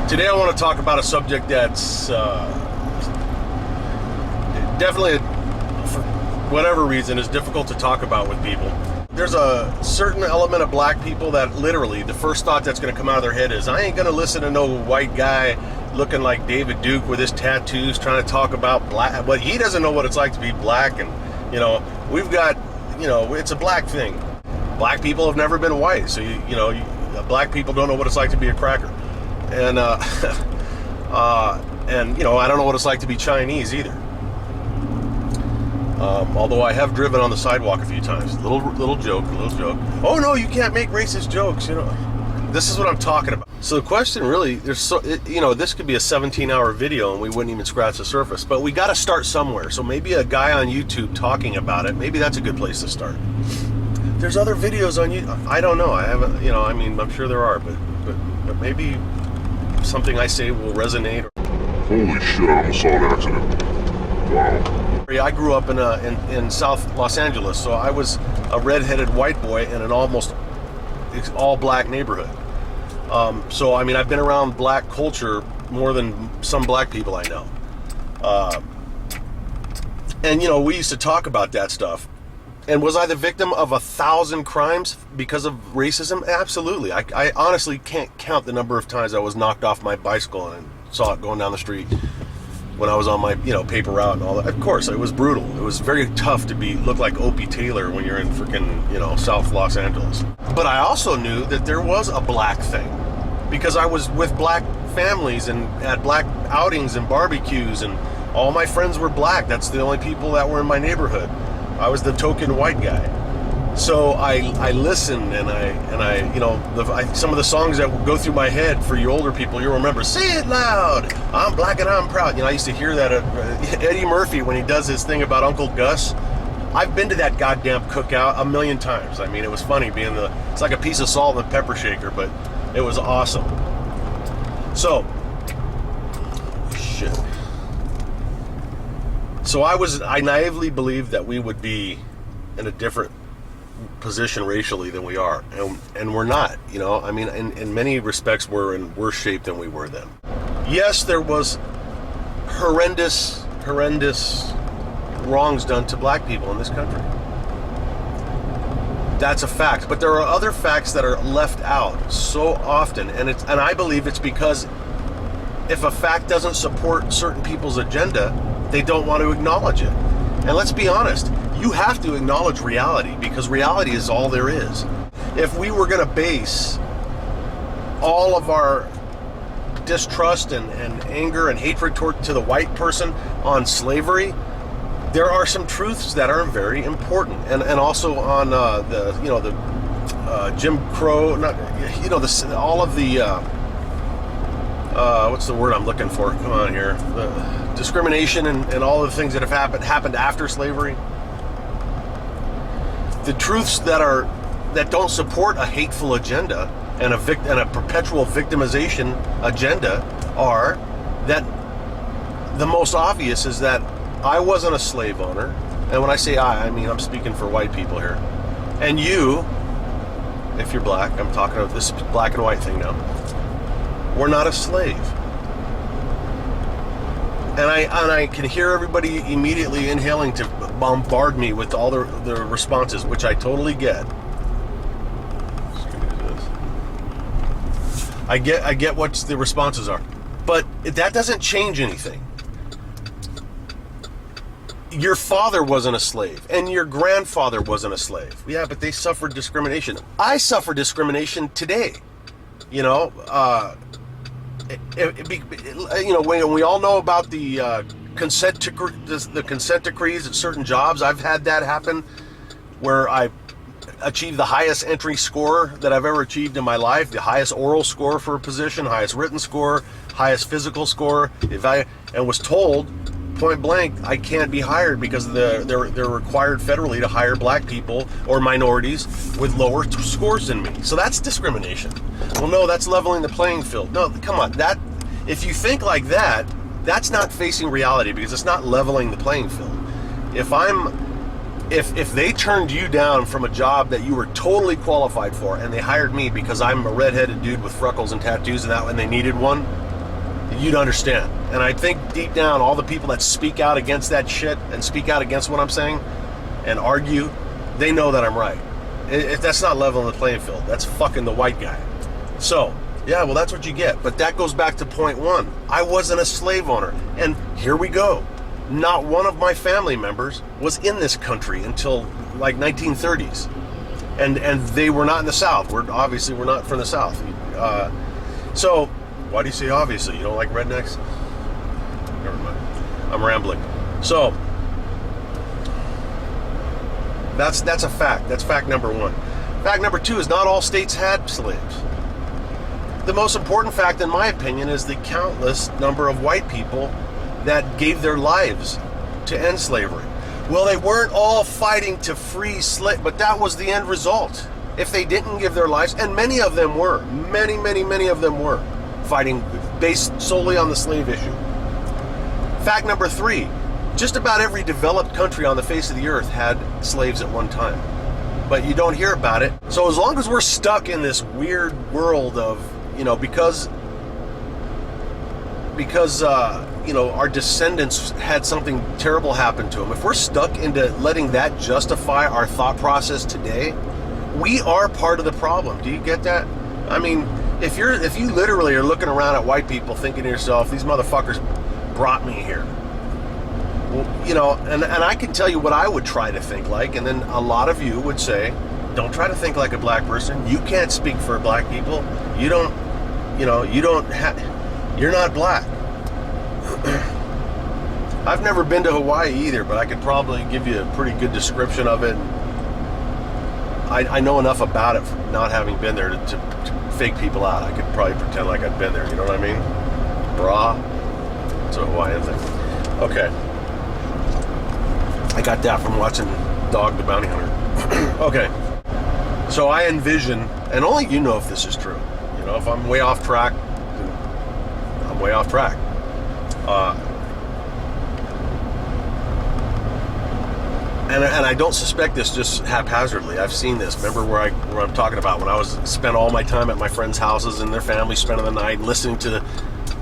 Today I want to talk about a subject that's definitely, for whatever reason, is difficult to talk about with people. There's a certain element of black people that literally the first thought that's going to come out of their head is, I ain't going to listen to no white guy looking like David Duke with his tattoos trying to talk about black, but he doesn't know what it's like to be black. And, you know, we've got, you know, it's a black thing. Black people have never been white, so, black people don't know what it's like to be a cracker. And, and, you know, I don't know what it's like to be Chinese either. Although I have driven on the sidewalk a few times. Little joke. Oh no, you can't make racist jokes, you know. This is what I'm talking about. So the question really, this could be a 17-hour video and we wouldn't even scratch the surface. But we got to start somewhere. So maybe a guy on YouTube talking about it, maybe that's a good place to start. There's other videos on YouTube. I don't know. I haven't, I'm sure there are, but maybe something I say will resonate. Holy shit, I almost saw an accident. Wow. I grew up in South Los Angeles, so I was a redheaded white boy in an almost all black neighborhood. So I've been around black culture more than some black people I know. And we used to talk about that stuff. And was I the victim of 1,000 crimes because of racism? Absolutely. I honestly can't count the number of times I was knocked off my bicycle and saw it going down the street when I was on my, paper route and all that. Of course, it was brutal. It was very tough to look like Opie Taylor when you're in freaking, South Los Angeles. But I also knew that there was a black thing because I was with black families and had black outings and barbecues, and all my friends were black. That's the only people that were in my neighborhood. I was the token white guy. So I listened and some of the songs that go through my head, for you older people, you'll remember, "Say it loud, I'm black and I'm proud." I used to hear that Eddie Murphy when he does his thing about Uncle Gus. I've been to that goddamn cookout a million times. It was funny being it's like a piece of salt in a pepper shaker, but it was awesome. So, shit. So I naively believed that we would be in a different position racially than we are, and we're not. In many respects we're in worse shape than we were then. Yes, there was horrendous wrongs done to black people in this country. That's a fact, but there are other facts that are left out so often, and I believe it's because if a fact doesn't support certain people's agenda, they don't want to acknowledge it. And let's be honest, you have to acknowledge reality because reality is all there is. If we were going to base all of our distrust and anger and hatred to the white person on slavery, there are some truths that are very important, and also on the Jim Crow, all of the what's the word I'm looking for? Come on here, the discrimination and all of the things that have happened after slavery. The truths that don't support a hateful agenda and a perpetual victimization agenda are that the most obvious is that I wasn't a slave owner, and when I say I'm speaking for white people here, and you, if you're black, I'm talking about this black and white thing now, we're not a slave. And I can hear everybody immediately inhaling to bombard me with all the responses, which I totally get. I get what the responses are, but that doesn't change anything. Your father wasn't a slave, and your grandfather wasn't a slave. Yeah, but they suffered discrimination. I suffer discrimination today. When we all know about the consent decrees at certain jobs, I've had that happen where I achieved the highest entry score that I've ever achieved in my life, the highest oral score for a position, highest written score, highest physical score, and was told point blank I can't be hired because they're required federally to hire black people or minorities with lower scores than me. So that's discrimination. Well, no, that's leveling the playing field. No, come on, if you think like that, that's not facing reality because it's not leveling the playing field. If they turned you down from a job that you were totally qualified for and they hired me because I'm a redheaded dude with freckles and tattoos and they needed one, you'd understand. And I think deep down, all the people that speak out against that shit and speak out against what I'm saying and argue, they know that I'm right. If that's not leveling the playing field, that's fucking the white guy. So, yeah, well, that's what you get. But that goes back to point one. I wasn't a slave owner. And here we go. Not one of my family members was in this country until like 1930s. And they were not in the South. We're not from the South. So, why do you say obviously? You don't like rednecks? Never mind. I'm rambling. So, that's a fact. That's fact number one. Fact number two is not all states had slaves. The most important fact, in my opinion, is the countless number of white people that gave their lives to end slavery. Well, they weren't all fighting to free slaves, but that was the end result. If they didn't give their lives, and many of them were, many of them were fighting based solely on the slave issue. Fact number three, just about every developed country on the face of the earth had slaves at one time, but you don't hear about it. So as long as we're stuck in this weird world of, because our descendants had something terrible happen to them, if we're stuck into letting that justify our thought process today, we are part of the problem. Do you get that? I mean, if you literally are looking around at white people thinking to yourself, these motherfuckers brought me here. Well, and I can tell you what I would try to think like, and then a lot of you would say, don't try to think like a black person. You can't speak for black people. You're not black. I've never been to Hawaii either, but I could probably give you a pretty good description of it. I know enough about it from not having been there to fake people out. I could probably pretend like I'd been there, you know what I mean? Bra. It's a Hawaiian thing. Okay. I got that from watching Dog the Bounty Hunter. Okay. So I envision, and only you know if this is true. If I'm way off track, then I'm way off track. And I don't suspect this just haphazardly. I've seen this. Remember where I'm talking about when I spent all my time at my friends' houses and their families spending the night, listening to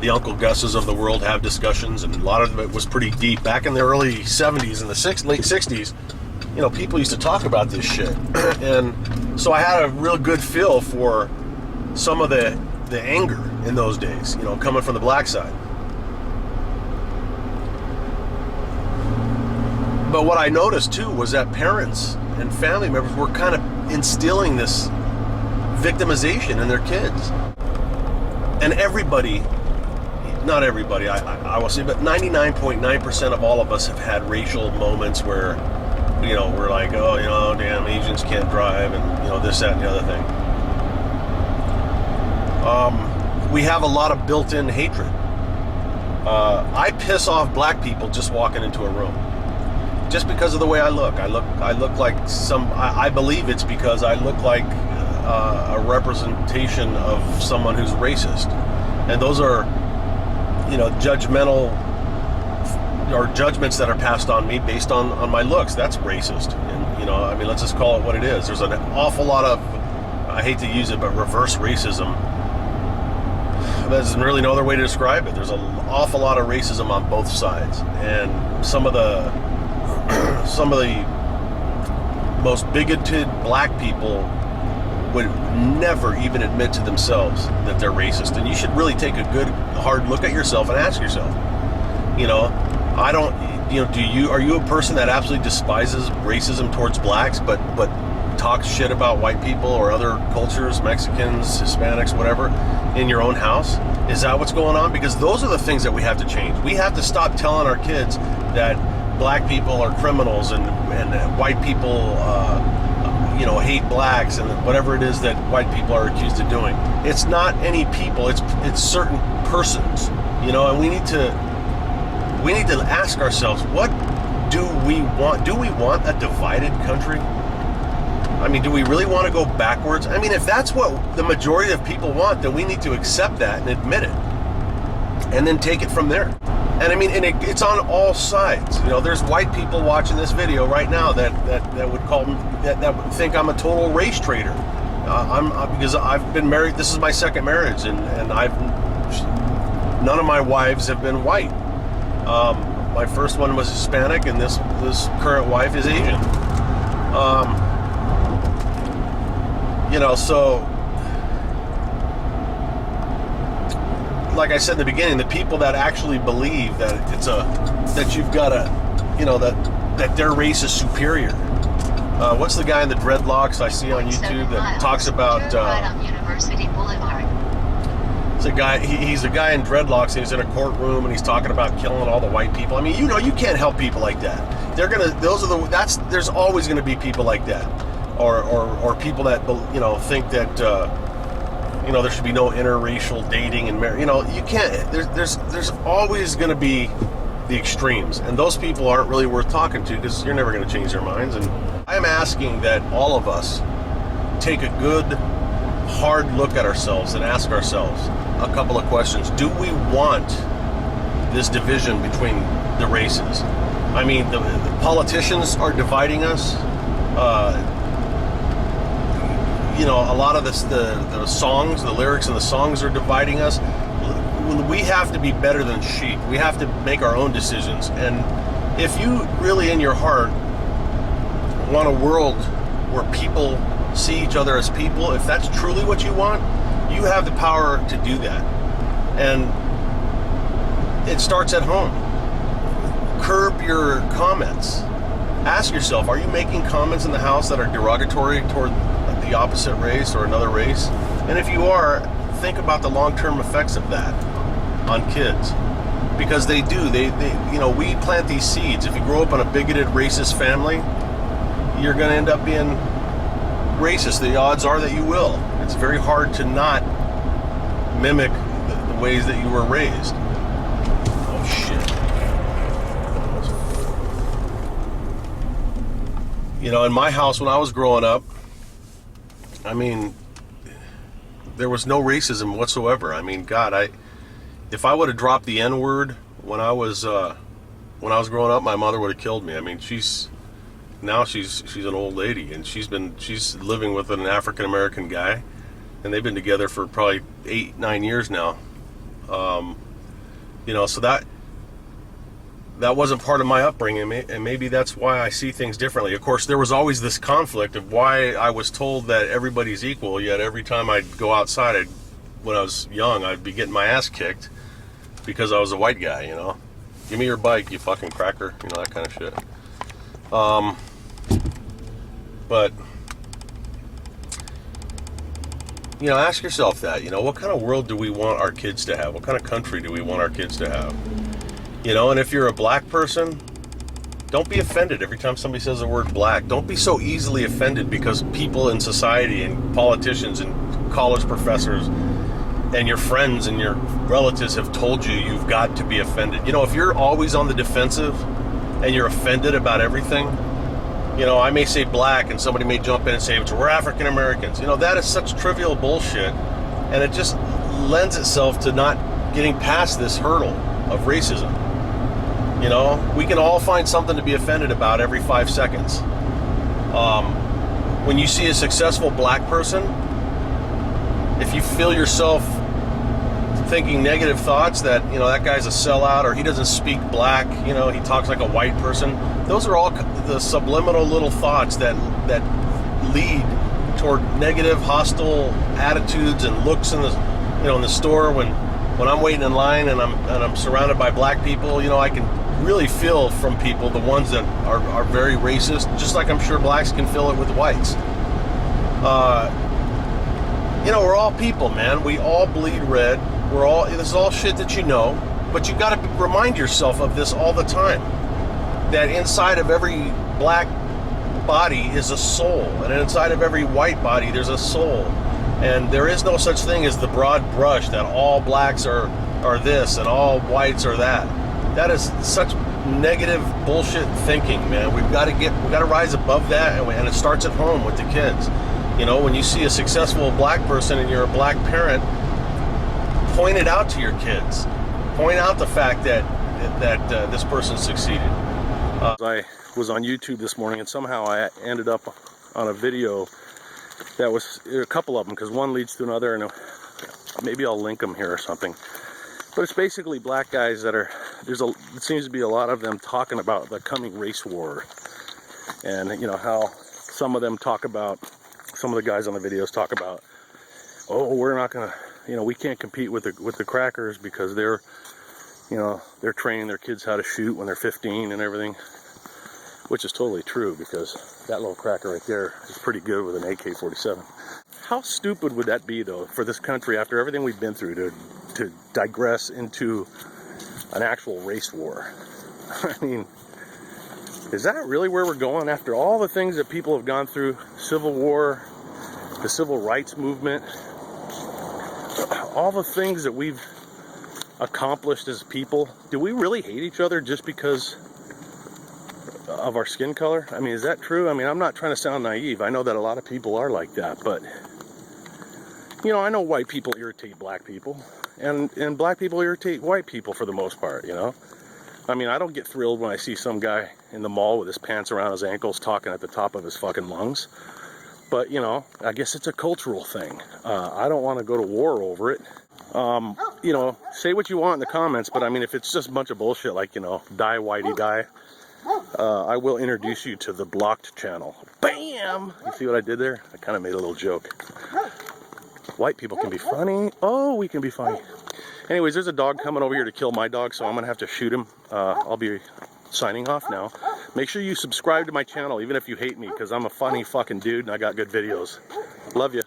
the Uncle Gus's of the world have discussions, and a lot of it was pretty deep. Back in the early 70s and the late 60s, people used to talk about this shit. And so I had a real good feel for some of the anger in those days, coming from the black side. But what I noticed too was that parents and family members were kind of instilling this victimization in their kids. And everybody, not everybody, I will say, but 99.9% of all of us have had racial moments where, we're like, oh, damn, Asians can't drive, and, this, that, and the other thing. We have a lot of built-in hatred. I piss off black people just walking into a room. Just because of the way I look. I look like I believe it's because I look like a representation of someone who's racist. And those are, judgmental, or judgments that are passed on me based on my looks. That's racist. And, let's just call it what it is. There's an awful lot of, I hate to use it, but reverse racism. There's really no other way to describe it. There's an awful lot of racism on both sides. And some of the most bigoted black people would never even admit to themselves that they're racist. And you should really take a good, hard look at yourself and ask yourself, are you a person that absolutely despises racism towards blacks, but talks shit about white people or other cultures, Mexicans, Hispanics, whatever, in your own house? Is that what's going on? Because those are the things that we have to change. We have to stop telling our kids that black people are criminals and white people hate blacks and whatever it is that white people are accused of doing. It's not any people, it's certain persons, and we need to ask ourselves, what do we want? Do we want a divided country? Do we really want to go backwards? If that's what the majority of people want, then we need to accept that and admit it and then take it from there. And it's on all sides. There's white people watching this video right now that would call that would think I'm a total race traitor. Because I've been married. This is my second marriage, and none of my wives have been white. My first one was Hispanic, and this current wife is Asian. You know, so like I said in the beginning, the people that actually believe that that you've got to, you know, that their race is superior. What's the guy in the dreadlocks I see on YouTube that talks about? Right on University Boulevard. It's a guy. He's a guy in dreadlocks, and he's in a courtroom, and he's talking about killing all the white people. I mean, you know, you can't help people like that. There's always gonna be people like that, or people that, you know, think that you know, there should be no interracial dating and marriage. You know, you can't. There's always gonna be the extremes, and those people aren't really worth talking to because you're never gonna change their minds. And I'm asking that all of us take a good, hard look at ourselves and ask ourselves a couple of questions. Do we want this division between the races? I mean, the politicians are dividing us. You know, a lot of the songs, the lyrics in the songs are dividing us. We have to be better than sheep. We have to make our own decisions. And if you really in your heart want a world where people see each other as people, if that's truly what you want, you have the power to do that. And it starts at home. Curb your comments. Ask yourself, are you making comments in the house that are derogatory toward the opposite race or another race? And if you are, think about the long-term effects of that on kids. Because they do. They you know, we plant these seeds. If you grow up in a bigoted, racist family, you're going to end up being racist. The odds are that you will. It's very hard to not mimic the ways that you were raised. Oh shit. You know, in my house when I was growing up, I mean, there was no racism whatsoever. I mean, God, if I would have dropped the N-word when I was growing up, my mother would have killed me. I mean, she's an old lady, and she's living with an African American guy, and they've been together for probably 8-9 years now. You know, so that wasn't part of my upbringing, and maybe that's why I see things differently. Of course, there was always this conflict of why I was told that everybody's equal, yet every time I'd go outside, when I was young, I'd be getting my ass kicked because I was a white guy, you know. Give me your bike, you fucking cracker, you know, that kind of shit. But, you know, ask yourself that, you know, what kind of world do we want our kids to have? What kind of country do we want our kids to have? You know, and if you're a black person, don't be offended every time somebody says the word black. Don't be so easily offended because people in society and politicians and college professors and your friends and your relatives have told you you've got to be offended. You know, if you're always on the defensive and you're offended about everything, you know, I may say black and somebody may jump in and say, we're African Americans. You know, that is such trivial bullshit, and it just lends itself to not getting past this hurdle of racism. You know, we can all find something to be offended about every 5 seconds. When you see a successful black person, if you feel yourself thinking negative thoughts that, you know, that guy's a sellout or he doesn't speak black, you know, he talks like a white person, those are all the subliminal little thoughts that lead toward negative, hostile attitudes and looks in the, you know, in the store when I'm waiting in line and I'm surrounded by black people. You know, I can really feel from people, the ones that are very racist, just like I'm sure blacks can feel it with whites. You know, we're all people, man. We all bleed red. This is all shit that you know, but you got to remind yourself of this all the time. That inside of every black body is a soul, and inside of every white body there's a soul. And there is no such thing as the broad brush that all blacks are this and all whites are that. That is such negative bullshit thinking, man. We've got to rise above that, and it starts at home with the kids. You know, when you see a successful black person and you're a black parent, point it out to your kids. Point out the fact that this person succeeded. I was on YouTube this morning, and somehow I ended up on a video that was a couple of them, because one leads to another, and maybe I'll link them here or something. But it's basically black guys that are, it seems to be a lot of them talking about the coming race war. And, you know, how some of them talk about, some of the guys on the videos talk about, oh, we're not going to, you know, we can't compete with the crackers because they're, you know, they're training their kids how to shoot when they're 15 and everything. Which is totally true, because that little cracker right there is pretty good with an AK-47. How stupid would that be, though, for this country, after everything we've been through, to digress into an actual race war? I mean, is that really where we're going after all the things that people have gone through? Civil War, the Civil Rights Movement, all the things that we've accomplished as people. Do we really hate each other just because of our skin color? I mean, is that true? I mean, I'm not trying to sound naive. I know that a lot of people are like that, but you know, I know white people irritate black people, and black people irritate white people for the most part, you know? I mean, I don't get thrilled when I see some guy in the mall with his pants around his ankles talking at the top of his fucking lungs. But, you know, I guess it's a cultural thing. I don't want to go to war over it. You know, say what you want in the comments, but I mean, if it's just a bunch of bullshit like, you know, die whitey die, I will introduce you to the blocked channel. Bam! You see what I did there? I kind of made a little joke. White people can be funny. Oh, we can be funny. Anyways, there's a dog coming over here to kill my dog, so I'm going to have to shoot him. I'll be signing off now. Make sure you subscribe to my channel, even if you hate me, because I'm a funny fucking dude and I got good videos. Love you.